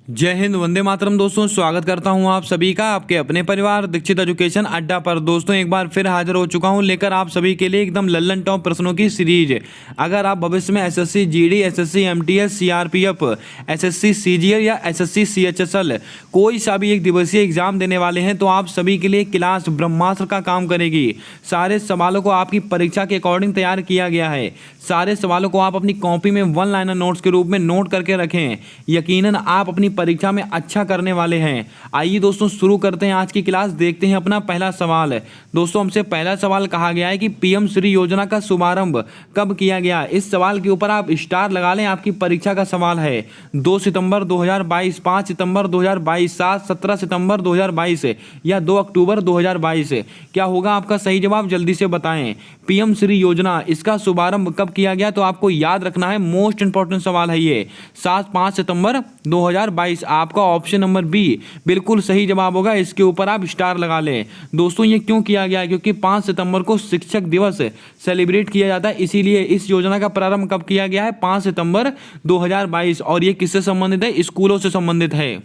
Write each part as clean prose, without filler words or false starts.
जय हिंद, वंदे मातरम। दोस्तों स्वागत करता हूं आप सभी का आपके अपने परिवार दीक्षित एजुकेशन अड्डा पर। दोस्तों एक बार फिर हाजिर हो चुका हूं लेकर आप सभी के लिए एकदम लल्लन टॉप प्रश्नों की सीरीज। अगर आप भविष्य में SSC GD, SSC MTS, CRPF, SSC CGL या एसएससी सीएचएसएल कोई सा भी एक दिवसीय एग्जाम देने वाले हैं तो आप सभी के लिए क्लास ब्रह्मास्त्र का काम करेगी। सारे सवालों को आपकी परीक्षा के अकॉर्डिंग तैयार किया गया है। सारे सवालों को आप अपनी कॉपी में वन लाइनर नोट्स के रूप में नोट करके रखें। यकीनन आप अपनी परीक्षा में अच्छा करने वाले हैं। आइए दोस्तों शुरू करते हैं आज की क्लास। देखते हैं अपना पहला सवाल। दोस्तों हमसे पहला सवाल कहा गया है कि पीएम श्री योजना का शुभारंभ कब किया गया। इस सवाल के ऊपर आप स्टार लगा लें। आपकी परीक्षा का सवाल है 2 सितंबर 2022, 5 सितंबर 2022, 17 सितंबर 2022 या 2 अक्टूबर 2022। क्या होगा आपका सही जवाब, जल्दी से बताएं। पीएम श्री योजना इसका शुभारंभ कब किया गया तो आपको याद रखना है, मोस्ट इंपॉर्टेंट सवाल है ये, 5 सितंबर 2022। आपका ऑप्शन नंबर बी बिल्कुल सही जवाब होगा। इसके ऊपर आप स्टार लगा लें। दोस्तों ये क्यों किया गया है, क्योंकि 5 सितंबर को शिक्षक दिवस सेलिब्रेट किया जाता है, इसीलिए इस योजना का प्रारंभ कब किया गया है, 5 सितंबर 2022। और ये किससे संबंधित है, स्कूलों से संबंधित है।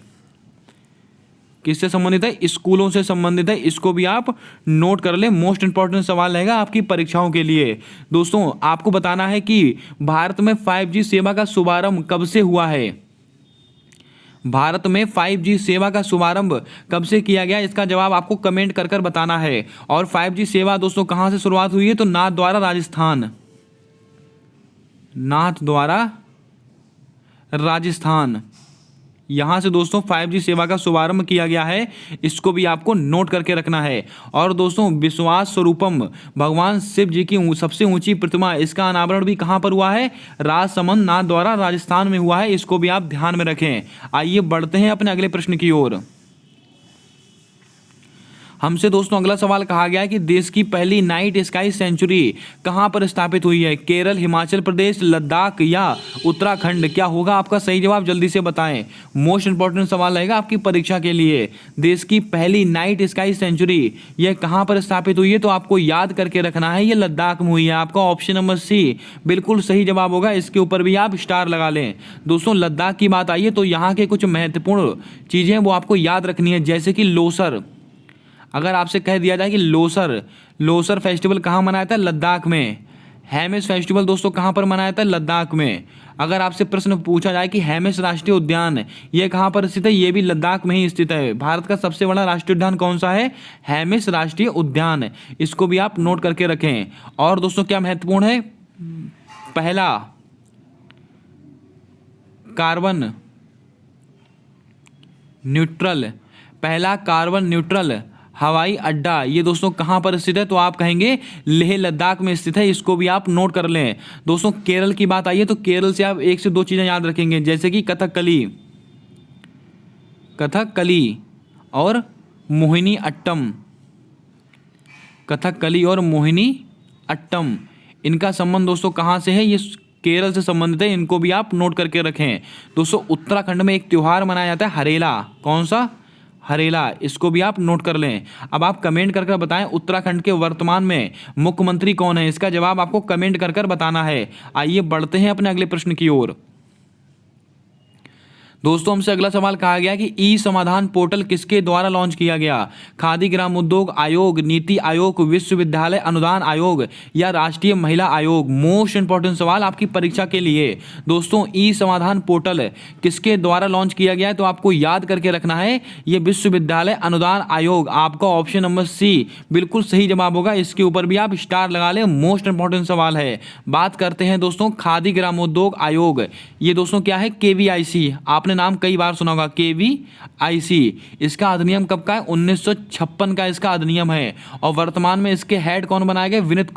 किससे संबंधित है, स्कूलों से संबंधित है। इसको भी आप नोट कर लें, मोस्ट इंपॉर्टेंट सवाल रहेगा आपकी परीक्षाओं के लिए। दोस्तों आपको बताना है कि भारत में 5G सेवा का शुभारंभ कब से हुआ है। भारत में 5G सेवा का शुभारंभ कब से किया गया, इसका जवाब आपको कमेंट कर कर बताना है। और 5G सेवा दोस्तों कहां से शुरुआत हुई है तो नाथद्वारा राजस्थान, नाथद्वारा राजस्थान, यहां से दोस्तों 5G सेवा का शुभारंभ किया गया है। इसको भी आपको नोट करके रखना है। और दोस्तों विश्वास स्वरूपम भगवान शिव जी की सबसे ऊंची प्रतिमा, इसका अनावरण भी कहां पर हुआ है, राजसमंद नाथद्वारा राजस्थान में हुआ है। इसको भी आप ध्यान में रखें। आइए बढ़ते हैं अपने अगले प्रश्न की ओर। हमसे दोस्तों अगला सवाल कहा गया है कि देश की पहली नाइट स्काई सेंचुरी कहां पर स्थापित हुई है। केरल, हिमाचल प्रदेश, लद्दाख या उत्तराखंड। क्या होगा आपका सही जवाब, जल्दी से बताएं। मोस्ट इंपॉर्टेंट सवाल रहेगा आपकी परीक्षा के लिए। देश की पहली नाइट स्काई सेंचुरी यह कहां पर स्थापित हुई है तो आपको याद करके रखना है, यह लद्दाख में हुई है। आपका ऑप्शन नंबर सी बिल्कुल सही जवाब होगा। इसके ऊपर भी आप स्टार लगा लें। दोस्तों लद्दाख की बात आई है तो यहाँ के कुछ महत्वपूर्ण चीजें वो आपको याद रखनी है, जैसे कि लोसर। अगर आपसे कह दिया जाए कि लोसर फेस्टिवल कहाँ मनाया था, लद्दाख में। हेमिस फेस्टिवल दोस्तों कहाँ पर मनाया था, लद्दाख में। अगर आपसे प्रश्न पूछा जाए कि हेमिस राष्ट्रीय उद्यान ये कहाँ पर स्थित है, ये भी लद्दाख में ही स्थित है। भारत का सबसे बड़ा राष्ट्रीय उद्यान कौन सा है, हेमिस राष्ट्रीय उद्यान। इसको भी आप नोट करके रखें। और दोस्तों क्या महत्वपूर्ण है, पहला कार्बन न्यूट्रल हवाई अड्डा ये दोस्तों कहां पर स्थित है तो आप कहेंगे लेह लद्दाख में स्थित है। इसको भी आप नोट कर लें। दोस्तों केरल की बात आई है तो केरल से आप 1 से 2 चीजें याद रखेंगे, जैसे कि कथकली और मोहिनी अट्टम। कथकली और मोहिनी अट्टम, इनका संबंध दोस्तों कहां से है, ये केरल से संबंधित है। इनको भी आप नोट करके रखें। दोस्तों उत्तराखंड में एक त्योहार मनाया जाता है हरेला, कौन सा, हरेला। इसको भी आप नोट कर लें। अब आप कमेंट कर बताएं उत्तराखंड के वर्तमान में मुख्यमंत्री कौन है। इसका जवाब आपको कमेंट कर कर बताना है। आइए बढ़ते हैं अपने अगले प्रश्न की ओर। दोस्तों हमसे अगला सवाल कहा गया कि ई समाधान पोर्टल किसके द्वारा लॉन्च किया गया। खादी ग्राम उद्योग आयोग, नीति आयोग, विश्वविद्यालय अनुदान आयोग या राष्ट्रीय महिला आयोग। मोस्ट इंपॉर्टेंट सवाल आपकी परीक्षा के लिए। दोस्तों ई समाधान पोर्टल किसके द्वारा लॉन्च किया गया है तो आपको याद करके रखना है, यह विश्वविद्यालय अनुदान आयोग। आपका ऑप्शन नंबर सी बिल्कुल सही जवाब होगा। इसके ऊपर भी आप स्टार लगा लें, मोस्ट इंपॉर्टेंट सवाल है। बात करते हैं दोस्तों खादी ग्राम उद्योग आयोग। ये दोस्तों क्या है, KVIC। आपने नाम कई बार सुना होगा, KVIC। इसका अधिनियम कब का है, 1956 का इसका अधिनियम है। और वर्तमान में इसके हेड कौन बनाए गए, विनीत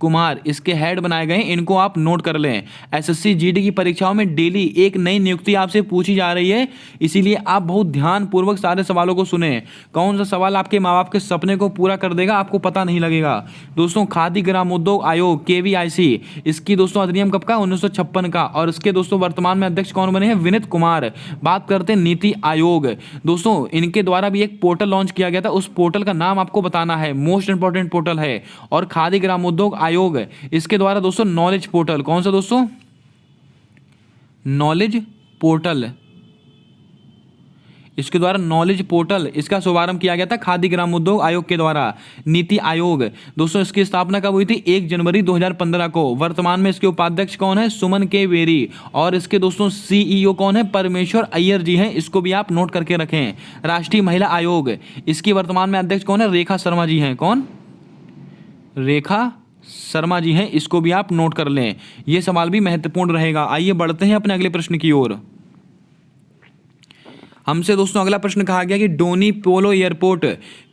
कुमार इसके हेड बनाए गए। इनको आप नोट कर लें। एसएससी जीडी की परीक्षाओं में डेली एक नई नियुक्ति आपसे पूछी जा रही है, इसीलिए आप बहुत ध्यानपूर्वक सारे सवालों को सुने। कौन सा सवाल आपके माँ बाप के सपने को पूरा कर देगा आपको पता नहीं लगेगा। दोस्तों खादी ग्राम उद्योग आयोग KVIC, इसकी दोस्तों अधिनियम कब का, 1956 का। और इसके दोस्तों वर्तमान में अध्यक्ष कौन बने हैं, विनीत कुमार। बात करते हैं नीति आयोग। दोस्तों इनके द्वारा भी एक पोर्टल लॉन्च किया गया था, उस पोर्टल का नाम आपको बताना है, मोस्ट इंपॉर्टेंट पोर्टल है। और खादी ग्राम उद्योग आयोग, इसके द्वारा दोस्तों नॉलेज पोर्टल, कौन सा दोस्तों, नॉलेज पोर्टल, इसके द्वारा नॉलेज पोर्टल इसका शुभारंभ किया गया था खादी ग्राम उद्योग आयोग के द्वारा। नीति आयोग दोस्तों इसकी स्थापना कब हुई थी? 1 जनवरी 2015 को। वर्तमान में इसके उपाध्यक्ष कौन है? सुमन के बेरी। और इसके दोस्तों सीईओ कौन है? परमेश्वर अय्यर जी हैं, इसको भी आप नोट करके रखें। राष्ट्रीय महिला आयोग, इसकी वर्तमान में अध्यक्ष कौन है? रेखा शर्मा जी हैं। कौन? रेखा शर्मा जी हैं, इसको भी आप नोट कर लें। यह सवाल भी महत्वपूर्ण रहेगा। आइए बढ़ते हैं अपने अगले प्रश्न की ओर। हमसे दोस्तों अगला प्रश्न कहा गया कि डोनी पोलो एयरपोर्ट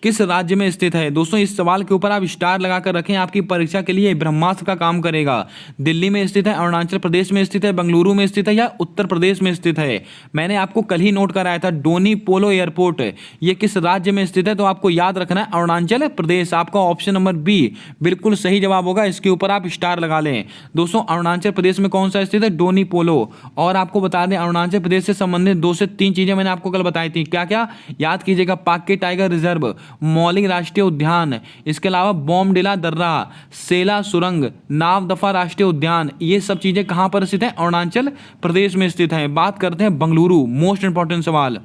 किस राज्य में स्थित है? दोस्तों इस सवाल के ऊपर आप स्टार लगाकर रखें, आपकी परीक्षा के लिए ब्रह्मास्त्र का काम करेगा। दिल्ली में स्थित है, अरुणाचल प्रदेश में स्थित है, बेंगलुरु में स्थित है या उत्तर प्रदेश में स्थित है? मैंने आपको कल ही नोट कराया था डोनी पोलो एयरपोर्ट ये किस राज्य में स्थित है, तो आपको याद रखना है अरुणाचल प्रदेश। आपका ऑप्शन नंबर बी बिल्कुल सही जवाब होगा, इसके ऊपर आप स्टार लगा लें। दोस्तों अरुणाचल प्रदेश में कौन सा स्थित है? डोनी पोलो। और आपको बता दें अरुणाचल प्रदेश से संबंधित 2 से 3 चीजें मैंने आपको कल बताई थी। क्या क्या याद कीजिएगा? पाक्के टाइगर रिजर्व, मौलिक राष्ट्रीय उद्यान, इसके अलावा बॉमडिला दर्रा, सेला सुरंग, नाव दफा राष्ट्रीय उद्यान, ये सब चीजें कहां पर स्थित है? अरुणाचल प्रदेश में स्थित है। बात करते हैं बेंगलुरु, मोस्ट इंपॉर्टेंट सवाल।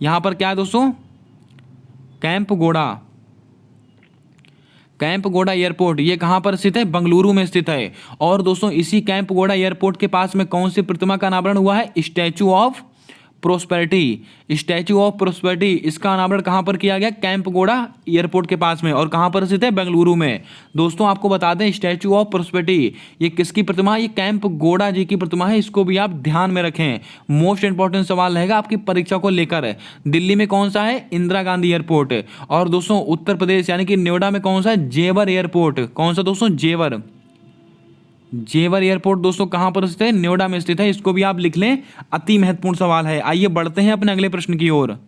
यहां पर क्या है दोस्तों? कैंपगोड़ा, कैंपगोड़ा एयरपोर्ट ये कहां पर स्थित है? बेंगलुरु में स्थित है। और दोस्तों इसी कैंपगोड़ा एयरपोर्ट के पास में कौन सी प्रतिमा का अनावरण हुआ है? Statue of prosperity. Statue of prosperity इसका अनावरण कहां पर किया गया? कैंपगोड़ा एयरपोर्ट के पास में। और कहां पर स्थित है? बेंगलुरु में। दोस्तों आपको बता दें स्टैचू ऑफ प्रोस्पेरिटी ये किसकी प्रतिमा? ये कैंपगोड़ा जी की प्रतिमा है, इसको भी आप ध्यान में रखें। मोस्ट इंपॉर्टेंट सवाल रहेगा आपकी परीक्षा को लेकर। दिल्ली में कौन सा है? इंदिरा गांधी एयरपोर्ट। और दोस्तों उत्तर प्रदेश यानी कि नोएडा में कौन सा है? जेवर एयरपोर्ट। कौन सा दोस्तों? जेवर। जेवर एयरपोर्ट दोस्तों कहां पर स्थित है? नोएडा में स्थित है, इसको भी आप लिख लें, अति महत्वपूर्ण सवाल है। आइए बढ़ते हैं अपने अगले प्रश्न की ओर।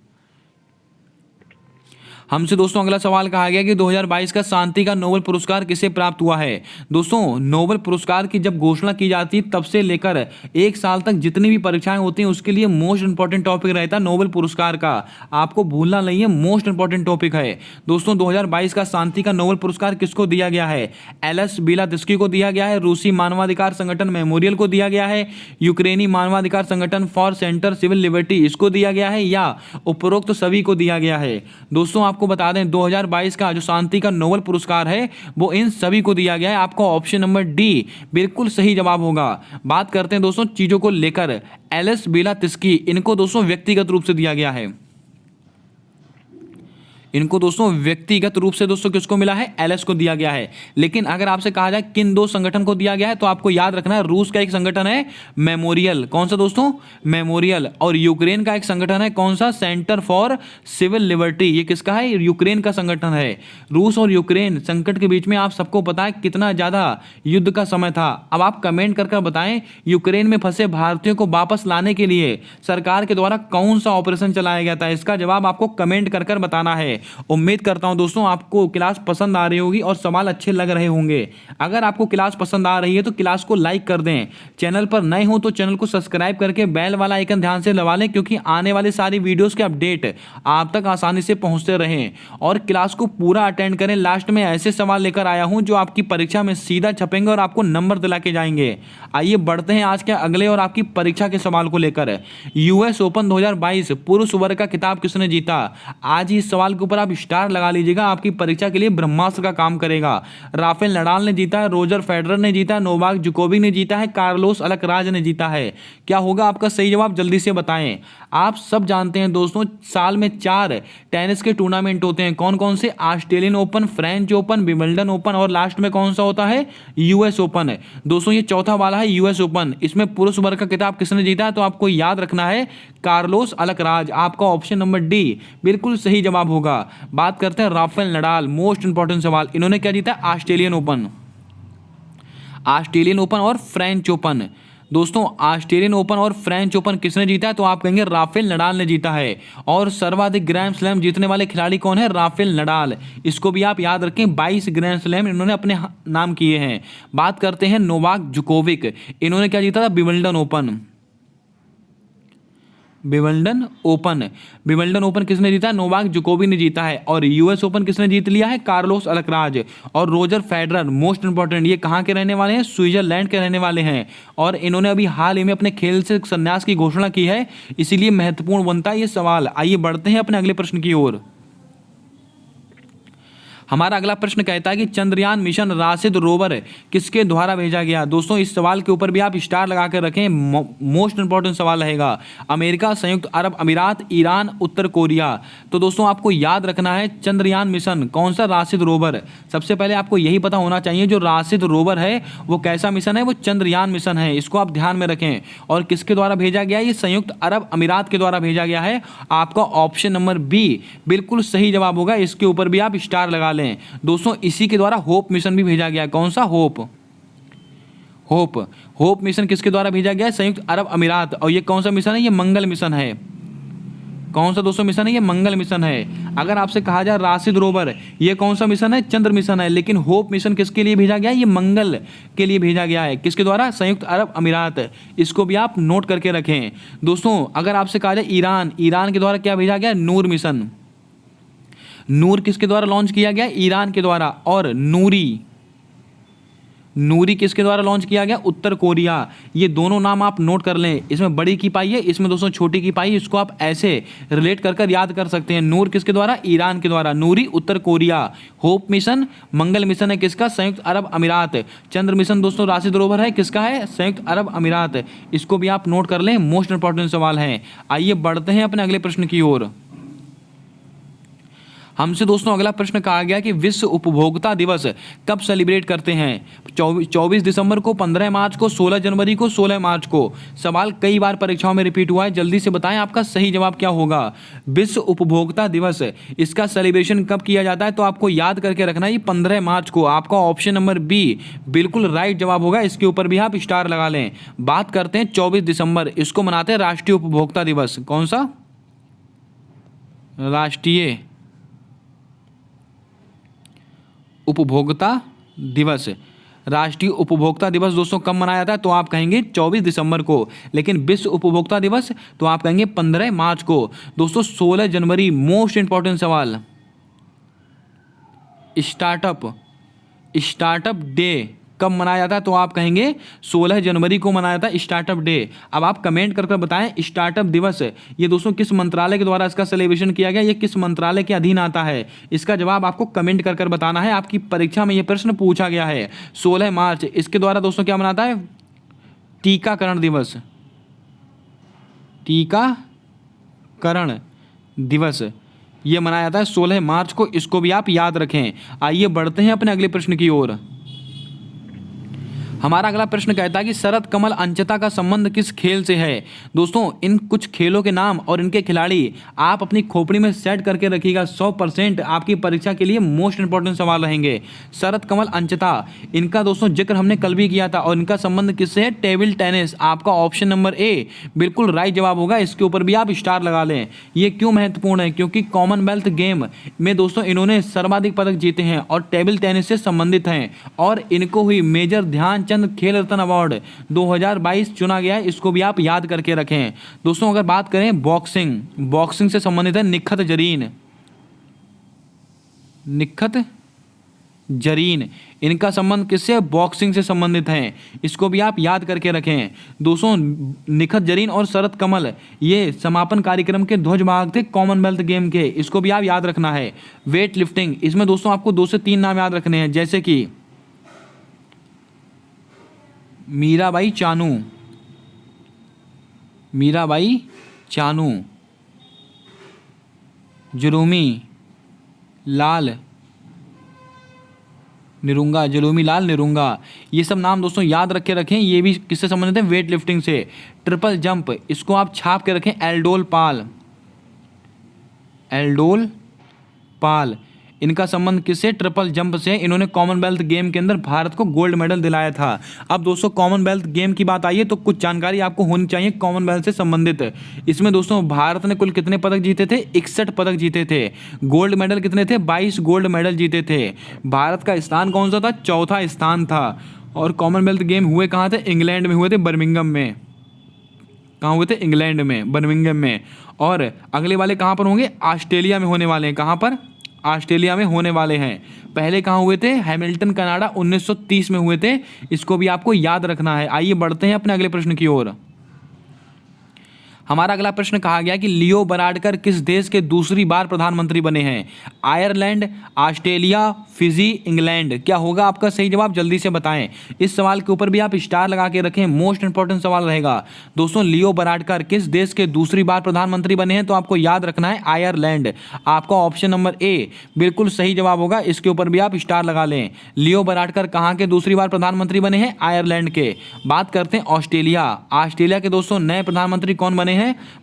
हमसे दोस्तों अगला सवाल कहा गया कि 2022 का शांति का नोबेल पुरस्कार किसे प्राप्त हुआ है? दोस्तों नोबेल पुरस्कार की जब घोषणा की जाती है तब से लेकर 1 साल तक जितनी भी परीक्षाएं होती हैं उसके लिए मोस्ट इंपॉर्टेंट टॉपिक रहता है नोबेल पुरस्कार का। आपको भूलना नहीं है, मोस्ट इंपॉर्टेंट टॉपिक है। दोस्तों 2022 का शांति का नोबेल पुरस्कार किसको दिया गया है? एलएस बिलातिस्की को दिया गया है, रूसी मानवाधिकार संगठन मेमोरियल को दिया गया है, यूक्रेनी मानवाधिकार संगठन फॉर सेंटर सिविल लिबर्टी इसको दिया गया है, या उपरोक्त सभी को दिया गया है? दोस्तों आपको बता दें 2022 का जो शांति का नोबेल पुरस्कार है वो इन सभी को दिया गया है। आपका ऑप्शन नंबर डी बिल्कुल सही जवाब होगा। बात करते हैं दोस्तों चीजों को लेकर। एलएस बिलातिस्की इनको दोस्तों व्यक्तिगत रूप से दिया गया है। इनको दोस्तों व्यक्तिगत रूप से दोस्तों किसको मिला है? एलएस को दिया गया है। लेकिन अगर आपसे कहा जाए किन 2 संगठन को दिया गया है तो आपको याद रखना है रूस का एक संगठन है मेमोरियल। कौन सा दोस्तों? मेमोरियल। और यूक्रेन का एक संगठन है कौन सा? Centre for civil liberty. ये किसका है? यूक्रेन का संगठन है। रूस और यूक्रेन संकट के बीच में आप सबको पता है कितना ज्यादा युद्ध का समय था। अब आप कमेंट करके बताएं यूक्रेन में फंसे भारतीयों को वापस लाने के लिए सरकार के द्वारा कौन सा ऑपरेशन चलाया गया था? इसका जवाब आपको कमेंट कर बताना है। उम्मीद करता हूं दोस्तों आपको क्लास पसंद आ रही होगी और सवाल अच्छे लग रहे होंगे। अगर आपको क्लास पसंद आ रही है तो क्लास को लाइक कर दें। चैनल पर नए हो तो चैनल को सब्सक्राइब करके बेल वाला आइकन ध्यान से दबा लें, क्योंकि आने वाली सारी वीडियोस के अपडेट आप तक आसानी से पहुंचते रहें। और क्लास को पूरा अटेंड करें। लास्ट में ऐसे सवाल लेकर आया हूं जो आपकी परीक्षा में सीधा छपेंगे और आपको नंबर दिला के जाएंगे। आइए बढ़ते हैं आज के अगले और आपकी परीक्षा के सवाल को लेकर। यूएस ओपन 2022 पुरुष वर्ग का खिताब किसने जीता? आज ही इस सवाल के ऊपर आप स्टार लगा लीजिएगा, आपकी परीक्षा के लिए ब्रह्मास्त्र का काम करेगा। राफेल नडाल ने जीता है, रोजर फेडरर ने जीता है, नोवाक जोकोविक ने जीता है, कार्लोस अल्कराज ने जीता है। क्या होगा आपका सही जवाब? जल्दी से बताएं। आप सब जानते हैं दोस्तों साल में 4 टेनिस के टूर्नामेंट होते हैं। कौन कौन से? Australian open, French open, Wimbledon open और लास्ट में कौन सा होता है? US open. दोस्तों ये चौथा वाला है यूएस ओपन। इसमें पुरुष वर्ग का खिताब किसने जीता है? तो आपको याद रखना है कार्लोस अल्कराज। आपका ऑप्शन नंबर डी बिल्कुल सही जवाब होगा। बात करते हैं राफेल नडाल, मोस्ट इंपॉर्टेंट सवाल। इन्होंने क्या जीता? Australian open. ऑस्ट्रेलियन ओपन और फ्रेंच ओपन। दोस्तों ऑस्ट्रेलियन ओपन और फ्रेंच ओपन किसने जीता है? तो आप कहेंगे राफेल नडाल ने जीता है। और सर्वाधिक ग्रैंड स्लैम जीतने वाले खिलाड़ी कौन है? Rafael Nadal. इसको भी आप याद रखें, 22 ग्रैंड स्लैम इन्होंने अपने नाम किए हैं। बात करते हैं नोवाक जोकोविक। इन्होंने क्या जीता था? Wimbledon open. Wimbledon open. Wimbledon open किसने जीता है? नोवाक जोकोविच ने जीता है। और यूएस ओपन किसने जीत लिया है? Carlos Alcaraz. और रोजर फेडरर, मोस्ट इंपॉर्टेंट, ये कहाँ के रहने वाले हैं? स्विट्जरलैंड के रहने वाले हैं। और इन्होंने अभी हाल ही में अपने खेल से संन्यास की घोषणा की है, इसीलिए महत्वपूर्ण बनता है ये सवाल। आइए बढ़ते हैं अपने अगले प्रश्न की ओर। हमारा अगला प्रश्न कहता है कि चंद्रयान मिशन राशिद रोवर किसके द्वारा भेजा गया? दोस्तों इस सवाल के ऊपर भी आप स्टार लगा कर रखें, मोस्ट इंपॉर्टेंट सवाल रहेगा। अमेरिका, संयुक्त अरब अमीरात, ईरान, उत्तर कोरिया। तो दोस्तों आपको याद रखना है चंद्रयान मिशन कौन सा? राशिद रोवर। सबसे पहले आपको यही पता होना चाहिए जो राशिद रोवर है वो कैसा मिशन है? वो चंद्रयान मिशन है, इसको आप ध्यान में रखें। और किसके द्वारा भेजा गया? ये संयुक्त अरब अमीरात के द्वारा भेजा गया है। आपका ऑप्शन नंबर बी बिल्कुल सही जवाब होगा, इसके ऊपर भी आप स्टार लगा लें। दोस्तों इसी के द्वारा होप मिशन भी भेजा गया है। कौन सा? होप मिशन किसके द्वारा भेजा गया है? संयुक्त अरब अमीरात। और ये कौन सा मिशन है? ये मंगल मिशन है। कौन सा दोस्तों मिशन है? ये मंगल मिशन है। अगर आपसे कहा जाए राशिद रोवर ये कौन सा मिशन है? चंद्र मिशन है। लेकिन होप मिशन किसके लिए भेजा गया है? ये मंगल के लिए भेजा गया है। किसके द्वारा? संयुक्त अरब अमीरात। इसको भी आप नोट करके रखें। दोस्तों अगर आपसे कहा जाए ईरान के द्वारा क्या भेजा गया? नूर मिशन। नूर किसके द्वारा लॉन्च किया गया? ईरान के द्वारा। और नूरी किसके द्वारा लॉन्च किया गया? उत्तर कोरिया। ये दोनों नाम आप नोट कर लें। इसमें बड़ी की पाई है, इसमें दोस्तों छोटी की पाई। इसको आप ऐसे रिलेट कर याद कर सकते हैं। नूर किसके द्वारा? ईरान के द्वारा। नूरी उत्तर कोरिया। होप मिशन मंगल मिशन है किसका? संयुक्त अरब अमीरात। चंद्र मिशन दोस्तों राशिद रोवर है, किसका है? संयुक्त अरब अमीरात। इसको भी आप नोट कर लें, मोस्ट इंपॉर्टेंट सवाल है। आइए बढ़ते हैं अपने अगले प्रश्न की ओर। हमसे दोस्तों अगला प्रश्न कहा गया कि विश्व उपभोक्ता दिवस कब सेलिब्रेट करते हैं? 24 दिसंबर को, 15 मार्च को, 16 जनवरी को, 16 मार्च को। सवाल कई बार परीक्षाओं में रिपीट हुआ है, जल्दी से बताएं आपका सही जवाब क्या होगा। विश्व उपभोक्ता दिवस इसका सेलिब्रेशन कब किया जाता है? तो आपको याद करके रखना है 15 मार्च को। आपका ऑप्शन नंबर बी बिल्कुल राइट जवाब होगा, इसके ऊपर भी आप स्टार लगा लें। बात करते हैं 24 दिसंबर, इसको मनाते हैं राष्ट्रीय उपभोक्ता दिवस। कौन सा? राष्ट्रीय उपभोक्ता दिवस। राष्ट्रीय उपभोक्ता दिवस दोस्तों कब मनाया जाता है? तो आप कहेंगे 24 दिसंबर को। लेकिन विश्व उपभोक्ता दिवस तो आप कहेंगे 15 मार्च को। दोस्तों 16 जनवरी, मोस्ट इंपॉर्टेंट सवाल। स्टार्टअप डे कब मनाया जाता है? तो आप कहेंगे 16 जनवरी को मनाया जाता है स्टार्टअप डे। अब आप कमेंट करके बताएं स्टार्टअप दिवस ये दोस्तों किस मंत्रालय के द्वारा इसका सेलिब्रेशन किया गया? ये किस मंत्रालय के अधीन आता है? इसका जवाब आपको कमेंट कर बताना है। आपकी परीक्षा में ये प्रश्न पूछा गया है। 16 मार्च इसके द्वारा दोस्तों क्या मनाता है? टीकाकरण दिवस। टीकाकरण दिवस ये मनाया जाता है 16 मार्च को। इसको भी आप याद रखें। आइए बढ़ते हैं अपने अगले प्रश्न की ओर। हमारा अगला प्रश्न कहता है कि शरद कमल अंचता का संबंध किस खेल से है? दोस्तों इन कुछ खेलों के नाम और इनके खिलाड़ी आप अपनी खोपड़ी में सेट करके रखिएगा। 100% आपकी परीक्षा के लिए मोस्ट इंपॉर्टेंट सवाल रहेंगे। शरद कमल अंचता, इनका दोस्तों जिक्र हमने कल भी किया था। और इनका संबंध किससे है? Table tennis. आपका ऑप्शन नंबर ए बिल्कुल राइट जवाब होगा, इसके ऊपर भी आप स्टार लगा लें। ये क्यों महत्वपूर्ण है? क्योंकि कॉमनवेल्थ गेम में दोस्तों इन्होंने सर्वाधिक पदक जीते हैं और टेबल टेनिस से संबंधित हैं। और इनको हुई मेजर ध्यानचंद खेल रत्न अवार्ड 2022 चुना गया है। इसको भी आप याद करके रखें। दोस्तों अगर बात करें बॉक्सिंग से संबंधित है निखत जरीन। इनका संबंध किससे? बॉक्सिंग से संबंधित है। इसको भी आप याद करके रखें। दोस्तों निखत जरीन और शरद कमल ये समापन कार्यक्रम के ध्वजवाहक थे कॉमनवेल्थ गेम के। इसको भी आप याद रखना है। वेट लिफ्टिंग, इसमें दोस्तों आपको 2 से 3 नाम याद रखने हैं, जैसे कि मीराबाई चानू, जुलूमी लाल निरुंगा। ये सब नाम दोस्तों याद रख के रखें। ये भी किससे संबंधित है? वेट लिफ्टिंग से। ट्रिपल जंप, इसको आप छाप के रखें। एल्डोल पाल, इनका संबंध किससे? ट्रिपल जंप से। इन्होंने कॉमनवेल्थ गेम के अंदर भारत को गोल्ड मेडल दिलाया था। अब दोस्तों कॉमनवेल्थ गेम की बात आई है तो कुछ जानकारी आपको होनी चाहिए कॉमनवेल्थ से संबंधित। इसमें दोस्तों भारत ने कुल कितने पदक जीते थे? 61 पदक जीते थे। गोल्ड मेडल कितने थे? 22 गोल्ड मेडल जीते थे। भारत का स्थान कौन सा था? चौथा स्थान था। और कॉमनवेल्थ गेम हुए कहाँ थे? इंग्लैंड में हुए थे, बर्मिंघम में। कहाँ हुए थे? इंग्लैंड में, बर्मिंघम में। और अगले वाले कहाँ पर होंगे? ऑस्ट्रेलिया में होने वाले हैं। कहाँ पर? ऑस्ट्रेलिया में होने वाले हैं। पहले कहाँ हुए थे? हैमिल्टन कनाडा 1930 में हुए थे। इसको भी आपको याद रखना है। आइए बढ़ते हैं अपने अगले प्रश्न की ओर। हमारा अगला प्रश्न कहा गया कि लियो बराडकर किस देश के दूसरी बार प्रधानमंत्री बने हैं? Ireland, Australia, Fiji, England. क्या होगा आपका सही जवाब? जल्दी से बताएं। इस सवाल के ऊपर भी आप स्टार लगा के रखें, मोस्ट इंपॉर्टेंट सवाल रहेगा। दोस्तों, लियो बराडकर किस देश के दूसरी बार प्रधानमंत्री बने हैं? तो आपको याद रखना है आयरलैंड। आपका ऑप्शन नंबर ए बिल्कुल सही जवाब होगा। इसके ऊपर भी आप स्टार लगा लें। लियो बराडकर कहाँ के दूसरी बार प्रधानमंत्री बने हैं? आयरलैंड के। बात करते हैं ऑस्ट्रेलिया। ऑस्ट्रेलिया के दोस्तों नए प्रधानमंत्री कौन बने हैं?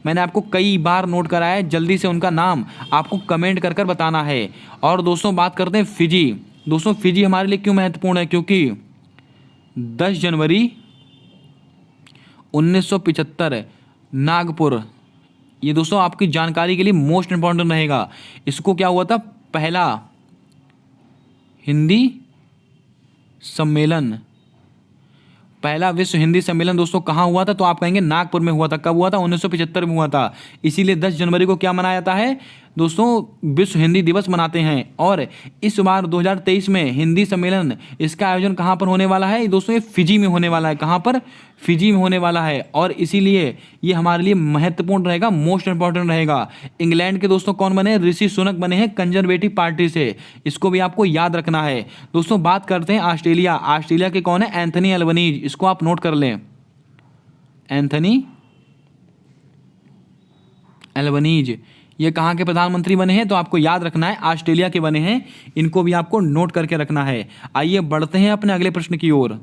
मैंने आपको कई बार नोट कराया है, जल्दी से उनका नाम आपको कमेंट कर बताना है। और दोस्तों बात करते हैं फिजी। दोस्तों फिजी हमारे लिए क्यों महत्वपूर्ण है? क्योंकि 10 जनवरी 1975 नागपुर, ये दोस्तों आपकी जानकारी के लिए मोस्ट इंपॉर्टेंट रहेगा। इसको क्या हुआ था? पहला हिंदी सम्मेलन, पहला विश्व हिंदी सम्मेलन दोस्तों कहाँ हुआ था? तो आप कहेंगे नागपुर में हुआ था। कब हुआ था? 1975 में हुआ था। इसीलिए 10 जनवरी को क्या मनाया जाता है दोस्तों? विश्व हिंदी दिवस मनाते हैं। और इस बार 2023 में हिंदी सम्मेलन, इसका आयोजन कहाँ पर होने वाला है दोस्तों? ये फिजी में होने वाला है। कहाँ पर? फिजी में होने वाला है। और इसीलिए ये हमारे लिए महत्वपूर्ण रहेगा, मोस्ट इंपॉर्टेंट रहेगा। इंग्लैंड के दोस्तों कौन बने? ऋषि सुनक बने हैं कंजर्वेटिव पार्टी से। इसको भी आपको याद रखना है। दोस्तों बात करते हैं ऑस्ट्रेलिया। ऑस्ट्रेलिया के कौन है? Anthony Albanese. इसको आप नोट कर लें, एंथनी अल्बनीज। ये कहाँ के प्रधानमंत्री बने हैं? तो आपको याद रखना है ऑस्ट्रेलिया के बने हैं। इनको भी आपको नोट करके रखना है। आइए बढ़ते हैं अपने अगले प्रश्न की ओर।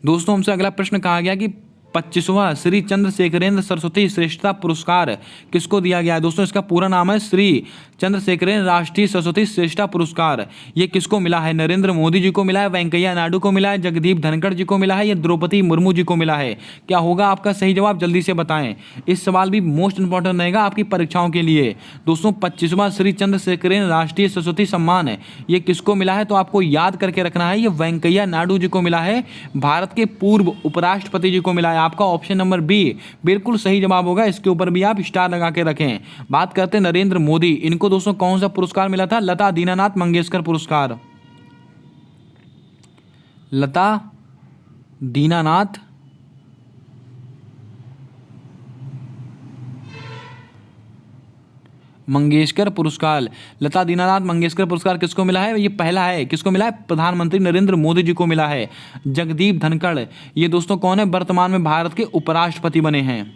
दोस्तों हमसे अगला प्रश्न कहा गया कि 25वां श्री चंद्रशेखरेंद्र सरस्वती श्रेष्ठता पुरस्कार किसको दिया गया है? दोस्तों इसका पूरा नाम है श्री चंद्रशेखरेंद्र राष्ट्रीय सरस्वती श्रेष्ठता पुरस्कार। ये किसको मिला है? नरेंद्र मोदी जी को मिला है, वेंकैया नायडू को मिला है, जगदीप धनखड़ जी को मिला है, या द्रौपदी मुर्मू जी को मिला है? क्या होगा आपका सही जवाब? जल्दी से बताएं। इस सवाल भी मोस्ट इंपॉर्टेंट रहेगा आपकी परीक्षाओं के लिए। दोस्तों 25वां श्री चंद्रशेखरेंद्र राष्ट्रीय सरस्वती सम्मान है, ये किसको मिला है? तो आपको याद करके रखना है, ये वेंकैया नायडू जी को मिला है, भारत के पूर्व उपराष्ट्रपति जी को मिला है। आपका ऑप्शन नंबर बी बिल्कुल सही जवाब होगा। इसके ऊपर भी आप स्टार लगा के रखें। बात करते हैं नरेंद्र मोदी। इनको दोस्तों कौन सा पुरस्कार मिला था? लता दीनानाथ मंगेशकर पुरस्कार। लता दीनानाथ मंगेशकर पुरस्कार। लता दीनानाथ मंगेशकर पुरस्कार किसको मिला है? ये पहला है। किसको मिला है? प्रधानमंत्री नरेंद्र मोदी जी को मिला है। जगदीप धनखड़ ये दोस्तों कौन है? वर्तमान में भारत के उपराष्ट्रपति बने हैं,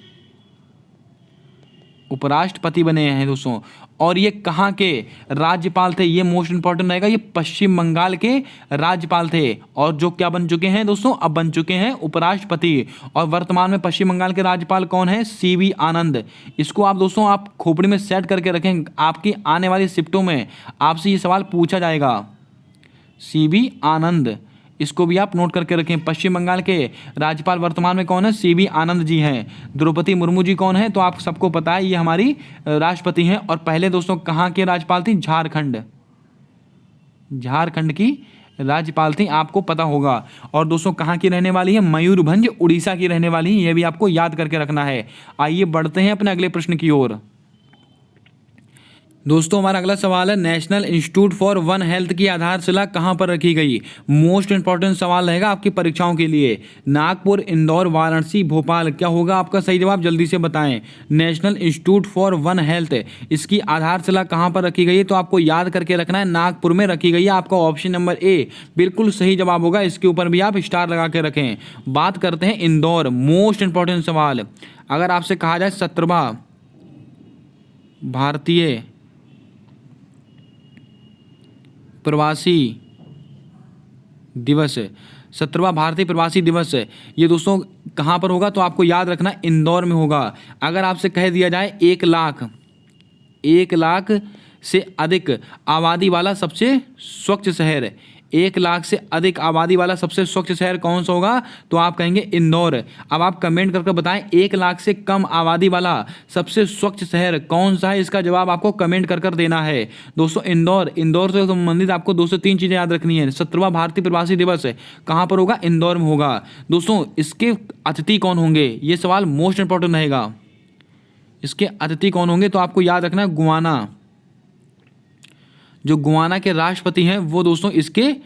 उपराष्ट्रपति बने हैं दोस्तों। और ये कहाँ के राज्यपाल थे? ये मोस्ट इंपॉर्टेंट रहेगा। ये पश्चिम बंगाल के राज्यपाल थे। और जो क्या बन चुके हैं दोस्तों? अब बन चुके हैं उपराष्ट्रपति। और वर्तमान में पश्चिम बंगाल के राज्यपाल कौन है? सीवी आनंद। इसको आप दोस्तों आप खोपड़ी में सेट करके रखें। आपकी आने वाली शिफ्टों में आपसे ये सवाल पूछा जाएगा। सीवी आनंद, इसको भी आप नोट करके रखें। पश्चिम बंगाल के राज्यपाल वर्तमान में कौन है? सीवी आनंद जी हैं। द्रौपदी मुर्मू जी कौन है? तो आप सबको पता है, ये हमारी राष्ट्रपति हैं। और पहले दोस्तों कहाँ के राज्यपाल थी? झारखंड, झारखंड की राज्यपाल थी, आपको पता होगा। और दोस्तों कहाँ की रहने वाली है? मयूरभंज उड़ीसा की रहने वाली है। ये भी आपको याद करके रखना है। आइए बढ़ते हैं अपने अगले प्रश्न की ओर। दोस्तों हमारा अगला सवाल है, national institute for one health की आधारशिला कहाँ पर रखी गई? मोस्ट इंपॉर्टेंट सवाल रहेगा आपकी परीक्षाओं के लिए। नागपुर, इंदौर, वाराणसी, भोपाल। क्या होगा आपका सही जवाब? जल्दी से बताएं। National institute for one health, इसकी आधारशिला कहाँ पर रखी गई है? तो आपको याद करके रखना है, नागपुर में रखी गई है। आपका ऑप्शन नंबर ए बिल्कुल सही जवाब होगा। इसके ऊपर भी आप स्टार लगा के रखें। बात करते हैं इंदौर, मोस्ट इंपॉर्टेंट सवाल। अगर आपसे कहा जाए 17वां भारतीय प्रवासी दिवस, 17वां भारतीय प्रवासी दिवस, ये दोस्तों कहाँ पर होगा? तो आपको याद रखना इंदौर में होगा। अगर आपसे कह दिया जाए 1 लाख से अधिक आबादी वाला सबसे स्वच्छ शहर, 1 लाख से अधिक आबादी वाला सबसे स्वच्छ शहर कौन सा होगा, तो आप कहेंगे इंदौर। अब आप कमेंट करके बताएं 1 लाख से कम आबादी वाला सबसे स्वच्छ शहर कौन सा है, इसका जवाब आपको कमेंट कर देना है। दोस्तों इंदौर, इंदौर से संबंधित आपको 2 से 3 चीजें याद रखनी है। 17वां भारतीय प्रवासी दिवस कहां पर होगा, इंदौर में होगा। दोस्तों इसके अतिथि कौन होंगे, ये सवाल मोस्ट इंपॉर्टेंट रहेगा। इसके अतिथि कौन होंगे, तो आपको याद रखना है गुआना, जो गुआना के राष्ट्रपति हैं वो दोस्तों इसके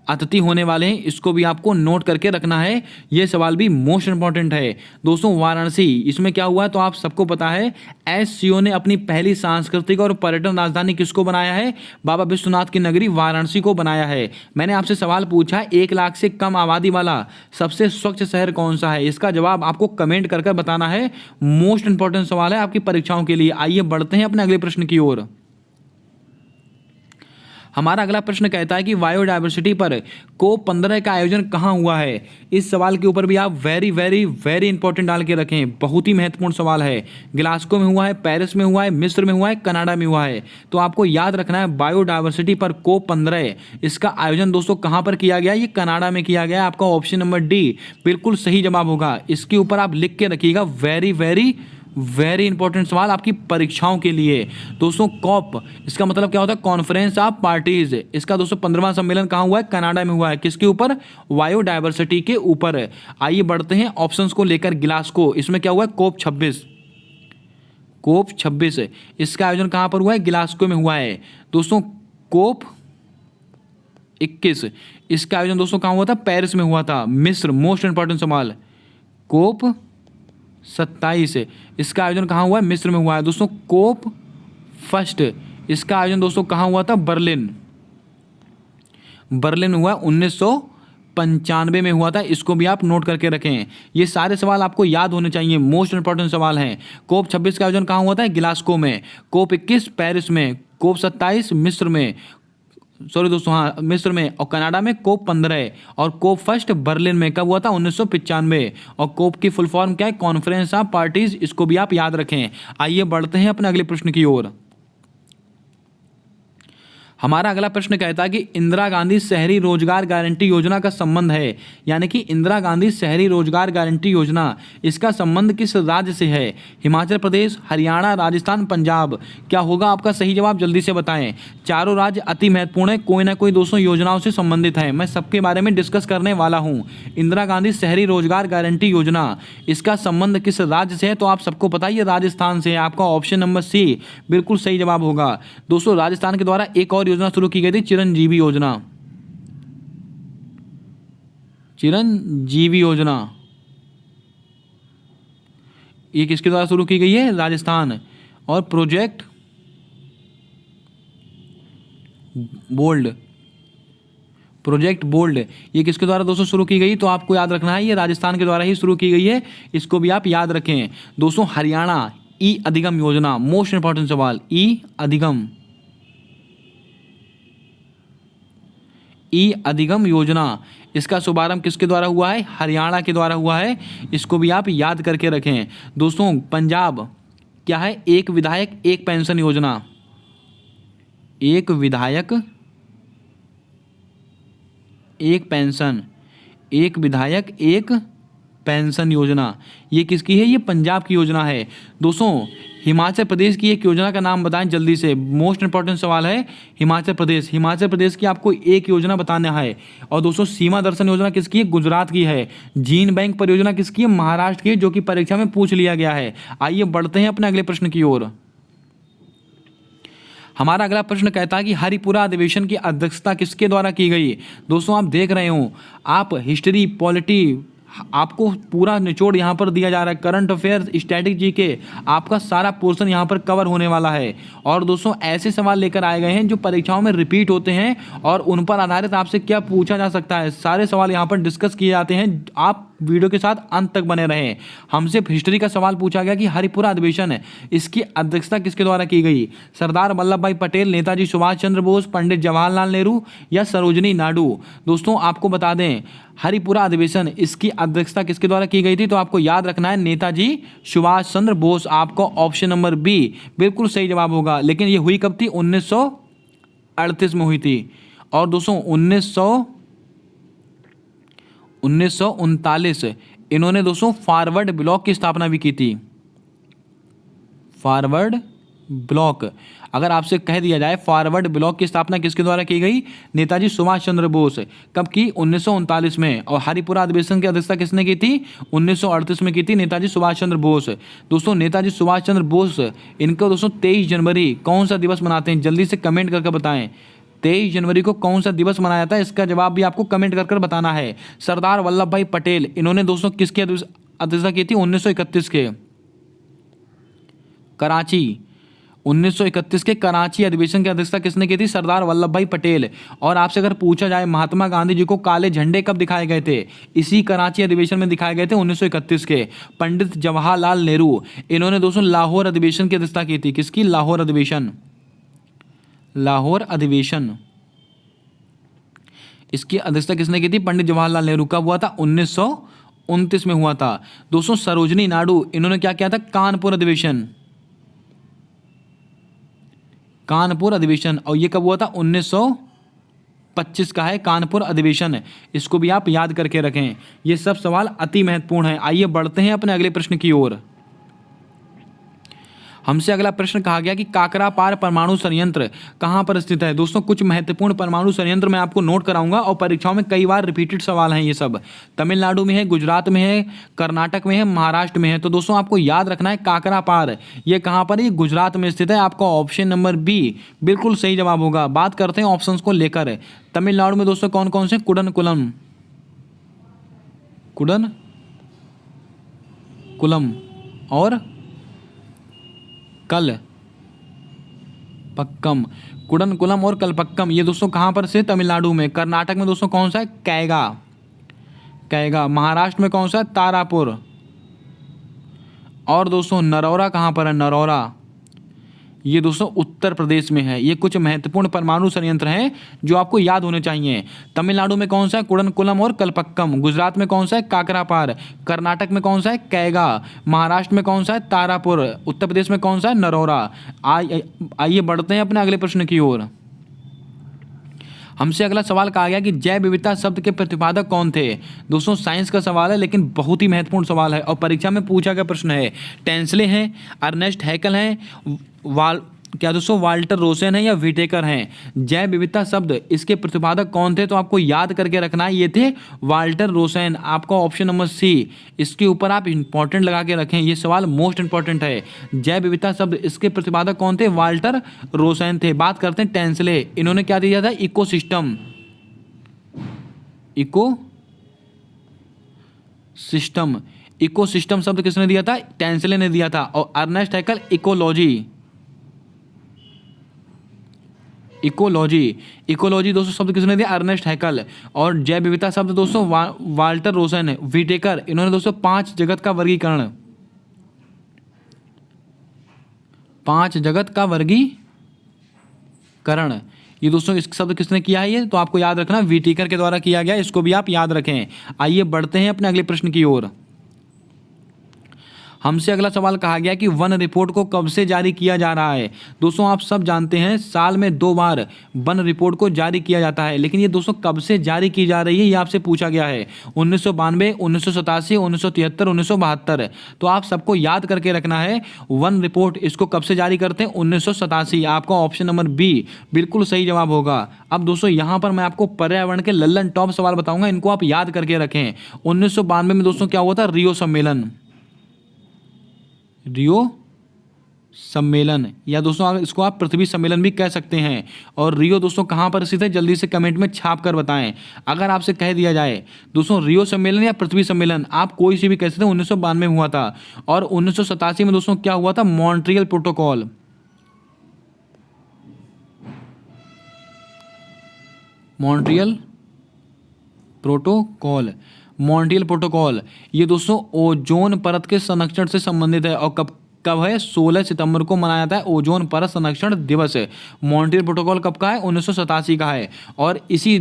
अतिथि होने वाले हैं। इसको भी आपको नोट करके रखना है, ये सवाल भी मोस्ट इंपॉर्टेंट है। दोस्तों वाराणसी, इसमें क्या हुआ तो आप सबको पता है, एससीओ ने अपनी पहली सांस्कृतिक और पर्यटन राजधानी किसको बनाया है, बाबा विश्वनाथ की नगरी वाराणसी को बनाया है। मैंने आपसे सवाल पूछा 1 लाख से कम आबादी वाला सबसे स्वच्छ शहर कौन सा है, इसका जवाब आपको कमेंट करके बताना है। मोस्ट इंपॉर्टेंट सवाल है आपकी परीक्षाओं के लिए। आइए बढ़ते हैं अपने अगले प्रश्न की ओर। हमारा अगला प्रश्न कहता है कि बायोडायवर्सिटी पर COP15 का आयोजन कहाँ हुआ है। इस सवाल के ऊपर भी आप वेरी वेरी वेरी इंपॉर्टेंट डाल के रखें, बहुत ही महत्वपूर्ण सवाल है। ग्लासगो में हुआ है, पेरिस में हुआ है, मिस्र में हुआ है, कनाडा में हुआ है। तो आपको याद रखना है बायोडायवर्सिटी पर COP15 इसका आयोजन दोस्तों कहाँ पर किया गया, ये कनाडा में किया गया। आपका ऑप्शन नंबर डी बिल्कुल सही जवाब होगा। इसके ऊपर आप लिख के रखिएगा, वेरी वेरी वेरी इंपॉर्टेंट सवाल आपकी परीक्षाओं के लिए। दोस्तों कॉप, इसका मतलब क्या होता है, कॉन्फ्रेंस ऑफ पार्टीज। इसका दोस्तों 15वां सम्मेलन कहाँ हुआ है, कनाडा में हुआ है। किसके ऊपर, बायोडायवर्सिटी के ऊपर। आइए बढ़ते हैं ऑप्शंस को लेकर। ग्लासगो, इसमें क्या हुआ है, COP26। COP26 इसका आयोजन कहाँ पर हुआ है, ग्लासगो में हुआ है। दोस्तों COP21 इसका आयोजन दोस्तों कहाँ हुआ था, पेरिस में हुआ था। मिस्र, मोस्ट इंपॉर्टेंट सवाल। COP27 इसका आयोजन कहाँ हुआ है, मिस्र में हुआ है। दोस्तों COP1 इसका आयोजन दोस्तों कहाँ हुआ था, बर्लिन में हुआ, 1995 में हुआ था। इसको भी आप नोट करके रखें। ये सारे सवाल आपको याद होने चाहिए, मोस्ट इंपॉर्टेंट सवाल हैं। COP26 का आयोजन कहाँ हुआ था, ग्लासगो में। COP21 पेरिस में। COP27 मिस्र में, सॉरी दोस्तों हाँ मिस्र में। और कनाडा में COP15 और COP1 बर्लिन में कब हुआ था, 1995। और COP की फुल फॉर्म क्या है, कॉन्फ्रेंस ऑफ पार्टीज। इसको भी आप याद रखें। आइए बढ़ते हैं अपने अगले प्रश्न की ओर। हमारा अगला प्रश्न कहता है कि इंदिरा गांधी शहरी रोजगार गारंटी योजना का संबंध है, यानी कि इंदिरा गांधी शहरी रोजगार गारंटी योजना, इसका संबंध किस राज्य से है, हिमाचल प्रदेश, हरियाणा, राजस्थान, पंजाब। क्या होगा आपका सही जवाब, जल्दी से बताएं। चारों राज्य अति महत्वपूर्ण है, कोई ना कोई दोस्तों योजनाओं से संबंधित है। मैं सबके बारे में डिस्कस करने वाला हूं। इंदिरा गांधी शहरी रोजगार गारंटी योजना, इसका संबंध किस राज्य से है, तो आप सबको पता है ये राजस्थान से है। आपका ऑप्शन नंबर सी बिल्कुल सही जवाब होगा। दोस्तों राजस्थान के द्वारा एक और योजना शुरू की गई थी, चिरंजीवी योजना। चिरंजीवी योजना ये किसके द्वारा शुरू की गई है, राजस्थान। और प्रोजेक्ट बोल्ड ये किसके द्वारा दोस्तों शुरू की गई, तो आपको याद रखना है ये राजस्थान के द्वारा ही शुरू की गई है। इसको भी आप याद रखें। दोस्तों हरियाणा ई अधिगम योजना, मोस्ट इंपॉर्टेंट सवाल। ई अधिगम योजना, इसका शुभारंभ किसके द्वारा हुआ है, हरियाणा के द्वारा हुआ है। इसको भी आप याद करके रखें। दोस्तों पंजाब क्या है, एक विधायक एक पेंशन योजना। एक विधायक एक पेंशन, एक विधायक एक पेंशन योजना, ये किसकी है, ये पंजाब की योजना है। दोस्तों हिमाचल प्रदेश की एक योजना का नाम बताएं जल्दी से, मोस्ट इंपॉर्टेंट सवाल है। हिमाचल प्रदेश की आपको एक योजना बताना है। और दोस्तों सीमा दर्शन योजना किसकी है, गुजरात की है। जीन बैंक परियोजना किसकी है, महाराष्ट्र की है, जो कि परीक्षा में पूछ लिया गया है। आइए बढ़ते हैं अपने अगले प्रश्न की ओर। हमारा अगला प्रश्न कहता है कि हरिपुरा अधिवेशन की अध्यक्षता किसके द्वारा की गई। दोस्तों आप देख रहे हो, आप हिस्ट्री पॉलिटी आपको पूरा निचोड़ यहाँ पर दिया जा रहा है। करंट अफेयर्स, स्टैटिक जीके, आपका सारा पोर्शन यहाँ पर कवर होने वाला है। और दोस्तों ऐसे सवाल लेकर आए गए हैं जो परीक्षाओं में रिपीट होते हैं और उन पर आधारित आपसे क्या पूछा जा सकता है, सारे सवाल यहाँ पर डिस्कस किए जाते हैं। आप वीडियो के साथ अंत तक बने रहें। हमसे हिस्ट्री का सवाल पूछा गया कि हरिपुरा अधिवेशन है, इसकी अध्यक्षता किसके द्वारा की गई, सरदार वल्लभ भाई पटेल, नेताजी सुभाष चंद्र बोस, पंडित जवाहरलाल नेहरू या सरोजिनी नायडू। दोस्तों आपको बता दें हरिपुरा अधिवेशन इसकी अध्यक्षता किसके द्वारा की गई थी, तो आपको याद रखना है नेताजी सुभाष चंद्र बोस। आपको ऑप्शन नंबर बी बिल्कुल सही जवाब होगा। लेकिन ये हुई कब थी, 1938 में हुई थी। और दोस्तों 1939 इन्होंने दोस्तों फॉरवर्ड ब्लॉक की स्थापना भी की थी। फॉरवर्ड ब्लॉक, अगर आपसे कह दिया जाए फॉरवर्ड ब्लॉक की स्थापना किसके द्वारा की गई? नेताजी सुभाष चंद्र बोस। कब की? 1939 में। और हरिपुरा अधिवेशन की अध्यक्षता किसने की थी? 1938 में की थी नेताजी सुभाष चंद्र बोस। दोस्तों नेताजी सुभाष चंद्र बोस, इनको दोस्तों 23 जनवरी कौन सा दिवस मनाते हैं? जल्दी से कमेंट करके बताएं। 23 जनवरी को कौन सा दिवस मनाया जाता है? इसका जवाब भी आपको कमेंट कर बताना है। सरदार वल्लभ भाई पटेल, इन्होंने दोस्तों किसकी अध्यक्षता की थी? 1931 के कराची, 1931 के कराची अधिवेशन की अध्यक्षता किसने की थी? सरदार वल्लभ भाई पटेल। और आपसे अगर पूछा जाए महात्मा गांधी जी को काले झंडे कब दिखाए गए थे? इसी कराची अधिवेशन में दिखाए गए थे 1931 के। पंडित जवाहरलाल नेहरू, इन्होंने दोस्तों लाहौर अधिवेशन की अध्यक्षता की थी। किसकी? लाहौर अधिवेशन। लाहौर अधिवेशन, इसकी अध्यक्षता किसने की थी? पंडित जवाहरलाल नेहरू। कब हुआ था? 1929 में हुआ था। दोस्तों सरोजनी नायडू, इन्होंने क्या किया था? कानपुर अधिवेशन। कानपुर अधिवेशन, और ये कब हुआ था? 1925 का है कानपुर अधिवेशन। इसको भी आप याद करके रखें। ये सब सवाल अति महत्वपूर्ण है। आइए बढ़ते हैं अपने अगले प्रश्न की ओर। हमसे अगला प्रश्न कहा गया कि काकरापार परमाणु संयंत्र कहाँ पर स्थित है? दोस्तों कुछ महत्वपूर्ण परमाणु संयंत्र मैं आपको नोट कराऊंगा और परीक्षाओं में कई बार रिपीटेड सवाल हैं। ये सब तमिलनाडु में है, गुजरात में है, कर्नाटक में है, महाराष्ट्र में है। तो दोस्तों आपको याद रखना है काकरापार, ये कहाँ पर है? गुजरात में स्थित है। आपका ऑप्शन नंबर बी बिल्कुल सही जवाब होगा। बात करते हैं ऑप्शन को लेकर। तमिलनाडु में दोस्तों कौन कौन से? कुडनकुलम, कुडनकुलम और कलपक्कम। कुडनकुलम और कलपक्कम, ये दोस्तों कहाँ पर से? तमिलनाडु में। कर्नाटक में दोस्तों कौन सा है? कैगा। महाराष्ट्र में कौन सा है? तारापुर। और दोस्तों नरौरा कहाँ पर है? नरौरा, ये दोस्तों उत्तर प्रदेश में है। ये कुछ महत्वपूर्ण परमाणु संयंत्र हैं जो आपको याद होने चाहिए। तमिलनाडु में कौन सा है? कुडनकुलम और कलपक्कम। गुजरात में कौन सा है? काकरापार। कर्नाटक में कौन सा है? कैगा। महाराष्ट्र में कौन सा है? तारापुर। उत्तर प्रदेश में कौन सा है? नरौरा। आइए बढ़ते हैं अपने अगले प्रश्न की ओर। हमसे अगला सवाल कहा गया कि जैव विविधता शब्द के प्रतिपादक कौन थे? दोस्तों साइंस का सवाल है लेकिन बहुत ही महत्वपूर्ण सवाल है और परीक्षा में पूछा गया प्रश्न है। टेंसले हैं, अर्नेस्ट हैकल हैं, वाल्टर रोसेन है या व्हिटेकर हैं? जैव विविधता शब्द इसके प्रतिपादक कौन थे? तो आपको याद करके रखना है, ये थे वाल्टर रोसेन। आपका ऑप्शन नंबर सी, इसके ऊपर आप इंपॉर्टेंट लगा के रखें। ये सवाल मोस्ट इंपॉर्टेंट है। जैव विविधता शब्द इसके प्रतिपादक कौन थे? वाल्टर रोसेन थे। बात करते हैं टेंसले, इन्होंने क्या दिया था? इकोसिस्टम शब्द किसने दिया था? टेंसले ने दिया था। और अर्नेस्ट हैकल इकोलॉजी दोस्तों शब्द किसने दिया? अर्नेस्ट हैकल। और जैव विविधता शब्द दोस्तों वाल्टर रोसेन। व्हिटेकर, इन्होंने दोस्तों 5 जगत का वर्गीकरण, ये दोस्तों इस शब्द किसने किया है? ये तो आपको याद रखना व्हिटेकर के द्वारा किया गया। इसको भी आप याद रखें। आइए बढ़ते हैं अपने अगले प्रश्न की ओर। हमसे अगला सवाल कहा गया कि वन रिपोर्ट को कब से जारी किया जा रहा है? दोस्तों आप सब जानते हैं साल में 2 बार वन रिपोर्ट को जारी किया जाता है, लेकिन ये दोस्तों कब से जारी की जा रही है ये आपसे पूछा गया है। 1992, 1987, 1973, 1972। तो आप सबको याद करके रखना है वन रिपोर्ट इसको कब से जारी करते हैं? 1987। आपका ऑप्शन नंबर बी बिल्कुल सही जवाब होगा। अब दोस्तों यहाँ पर मैं आपको पर्यावरण के लल्लन टॉप सवाल बताऊंगा, इनको आप याद करके रखें। 1992 में दोस्तों क्या हुआ था? रियो सम्मेलन, या दोस्तों इसको आप पृथ्वी सम्मेलन भी कह सकते हैं। और रियो दोस्तों कहाँ पर स्थित है? जल्दी से कमेंट में छाप कर बताएं। अगर आपसे कह दिया जाए दोस्तों रियो सम्मेलन या पृथ्वी सम्मेलन, आप कोई सी भी कह सकते हैं। 1992 में हुआ था। और 1987 में दोस्तों क्या हुआ था? मॉन्ट्रियल प्रोटोकॉल, ये दोस्तों ओजोन परत के संरक्षण से संबंधित है। और कब है? 16 सितंबर को मनाया जाता है ओजोन परत संरक्षण दिवस। मॉन्ट्रियल प्रोटोकॉल कब का है? 1987 का है। और इसी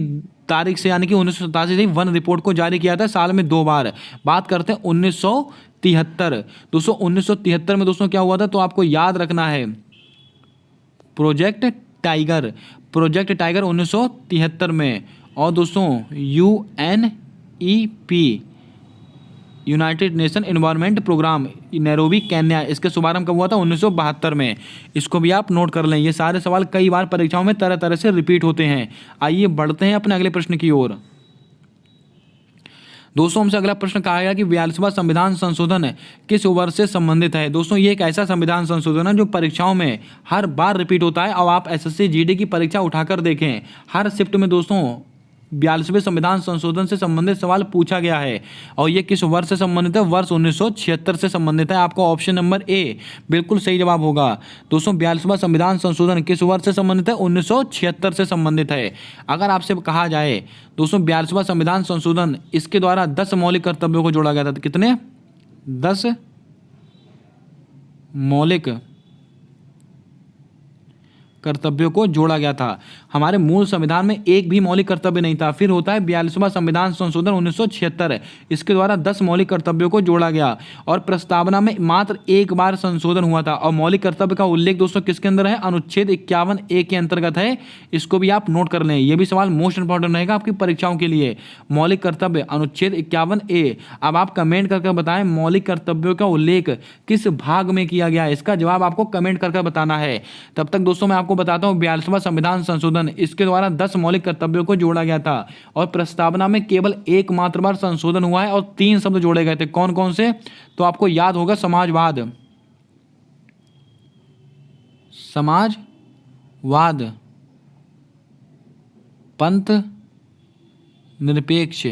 तारीख से यानी कि 1987 से वन रिपोर्ट को जारी किया था साल में 2 बार। बात करते हैं 1973। दोस्तों 1973 में दोस्तों क्या हुआ था? तो आपको याद रखना है प्रोजेक्ट प्रोजेक्ट टाइगर 1973 में। और दोस्तों UNEP United Nation Environment Programme Nairobi Kenya, इसके शुभारंभ कब हुआ था? 1972 में। इसको भी आप नोट कर लें। ये सारे सवाल कई बार परीक्षाओं में तरह तरह से रिपीट होते हैं। आइए बढ़ते हैं अपने अगले प्रश्न की ओर। दोस्तों हमसे अगला प्रश्न कहा गया कि 42वां संविधान संशोधन किस वर्ष से संबंधित है? दोस्तों ये एक ऐसा संविधान संशोधन है जो परीक्षाओं में हर बार रिपीट होता है। अब आप SSC GD की परीक्षा उठाकर देखें, हर शिफ्ट में दोस्तों 42वें संविधान संशोधन से संबंधित सवाल पूछा गया है। और ये किस वर्ष से संबंधित है? वर्ष 1976 से संबंधित है। आपका ऑप्शन नंबर ए बिल्कुल सही जवाब होगा। दोस्तों 42वां संविधान संशोधन किस वर्ष से संबंधित है? 1976 से संबंधित है। अगर आपसे कहा जाए दोस्तों 42वां संविधान संशोधन, इसके द्वारा 10 मौलिक कर्तव्यों को जोड़ा गया था। कितने? 10 मौलिक कर्तव्यों को जोड़ा गया था। हमारे मूल संविधान में एक भी मौलिक कर्तव्य नहीं था। फिर होता है 42वां संविधान संशोधन 1976, इसके द्वारा 10 मौलिक कर्तव्यों को जोड़ा गया और प्रस्तावना में मात्र एक बार संशोधन हुआ था। और मौलिक कर्तव्य का उल्लेख दोस्तों किसके अंदर है? अनुच्छेद 51A के अंतर्गत है। इसको भी आप नोट कर लें, यह भी सवाल मोस्ट इंपॉर्टेंट रहेगा आपकी परीक्षाओं के लिए। मौलिक कर्तव्य अनुच्छेद 51A। अब आप कमेंट करके बताएं मौलिक कर्तव्यों का उल्लेख किस भाग में किया गया है। इसका जवाब आपको कमेंट करके बताना है। तब तक दोस्तों मैं आपको बताता हूं 42वां संविधान संशोधन, इसके द्वारा 10 मौलिक कर्तव्यों को जोड़ा गया था और प्रस्तावना में केवल एकमात्र बार संशोधन हुआ है और 3 शब्द जोड़े गए थे। कौन कौन से? तो आपको याद होगा समाजवाद, पंथ निरपेक्ष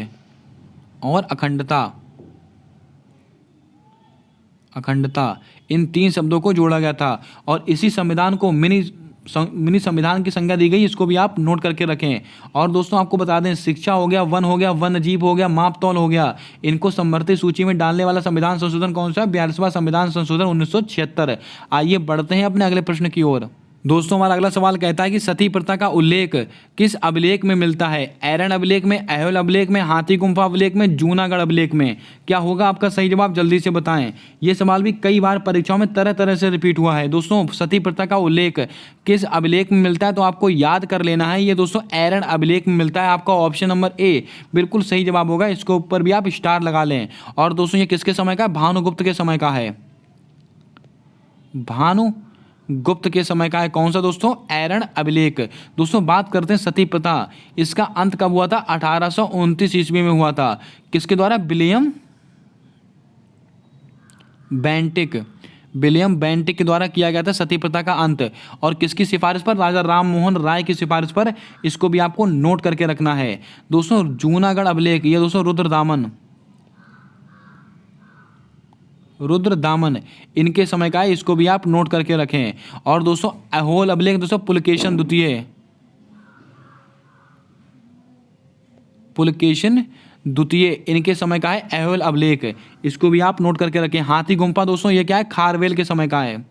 और अखंडता। इन 3 शब्दों को जोड़ा गया था और इसी संविधान को मिनी संविधान की संज्ञा दी गई। इसको भी आप नोट करके रखें। और दोस्तों आपको बता दें शिक्षा हो गया, वन हो गया, वन्य जीव हो गया, माप तौल हो गया, इनको समवर्ती सूची में डालने वाला संविधान संशोधन कौन सा है? 42वां संविधान संशोधन 1976। आइए बढ़ते हैं अपने अगले प्रश्न की ओर। दोस्तों हमारा अगला सवाल कहता है कि सती प्रथा का उल्लेख किस अभिलेख में मिलता है? ऐरन अभिलेख में, ऐहोल अभिलेख में, हाथी गुम्फा अभिलेख में, जूनागढ़ अभिलेख में। क्या होगा आपका सही जवाब? जल्दी से बताएं। ये सवाल भी कई बार परीक्षाओं में तरह तरह से रिपीट हुआ है। दोस्तों सती प्रथा का उल्लेख किस अभिलेख में मिलता है? तो आपको याद कर लेना है, ये दोस्तों ऐरन अभिलेख में मिलता है। आपका ऑप्शन नंबर ए बिल्कुल सही जवाब होगा। इसके ऊपर भी आप स्टार लगा लें। और दोस्तों ये किसके समय का? भानुगुप्त के समय का है। भानुगुप्त के समय का है। कौन सा दोस्तों? ऐरन अभिलेख। दोस्तों बात करते हैं सती प्रथा, इसका अंत कब हुआ था? 1829 ईस्वी में हुआ था। किसके द्वारा? विलियम बेंटिक के द्वारा किया गया था सती प्रथा का अंत। और किसकी सिफारिश पर? राजा राम मोहन राय की सिफारिश पर। इसको भी आपको नोट करके रखना है। दोस्तों जूनागढ़ अभिलेख, ये दोस्तों रुद्रदामन इनके समय का है। इसको भी आप नोट करके रखें। और दोस्तों ऐहोल अभिलेख दोस्तों पुलकेशन द्वितीय इनके समय का है ऐहोल अभिलेख। इसको भी आप नोट करके रखें। हाथी गुम्फा दोस्तों ये क्या है? खारवेल के समय का है।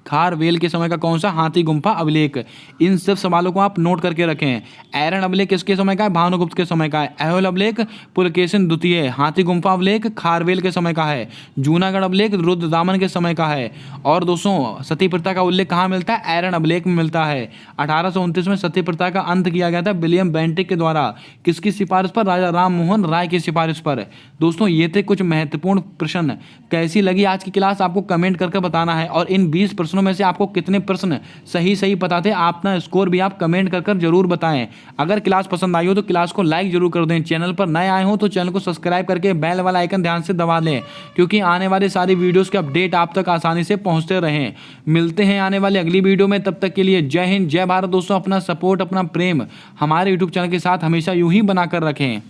खारवेल के समय का कौन सा? हाथी गुम्फा अभिलेख। इन सब सवालों को आप नोट करके रखें। ऐरन अभिलेख किसके समय का है? भानुगुप्त के समय का है। ऐहोल अभिलेख पुलकेशिन द्वितीय, हाथी गुम्फा अभिलेख खारवेल के समय का है, जूनागढ़ अभिलेख रुद्रदामन के समय का है। और दोस्तों सती प्रथा का उल्लेख कहाँ मिलता है? ऐरन अभिलेख में मिलता है। 1829 में सती प्रथा का अंत किया गया था विलियम बेंटिक के द्वारा। किसकी सिफारिश पर? राजा राम मोहन राय की सिफारिश पर। दोस्तों ये थे कुछ महत्वपूर्ण प्रश्न। कैसी लगी आज की क्लास आपको कमेंट करके बताना है। और इन 20 प्रश्नों में से आपको कितने प्रश्न सही पता थे, अपना स्कोर भी आप कमेंट कर जरूर बताएं। अगर क्लास पसंद आई हो तो क्लास को लाइक जरूर कर दें। चैनल पर नए आए हो तो चैनल को सब्सक्राइब करके बेल वाला आइकन ध्यान से दबा लें, क्योंकि आने वाले सारी वीडियोस के अपडेट आप तक आसानी से पहुंचते रहें। मिलते हैं आने वाली अगली वीडियो में, तब तक के लिए जय हिंद जय भारत। दोस्तों अपना सपोर्ट अपना प्रेम हमारे यूट्यूब चैनल के साथ हमेशा यूं ही बनाकर रखें।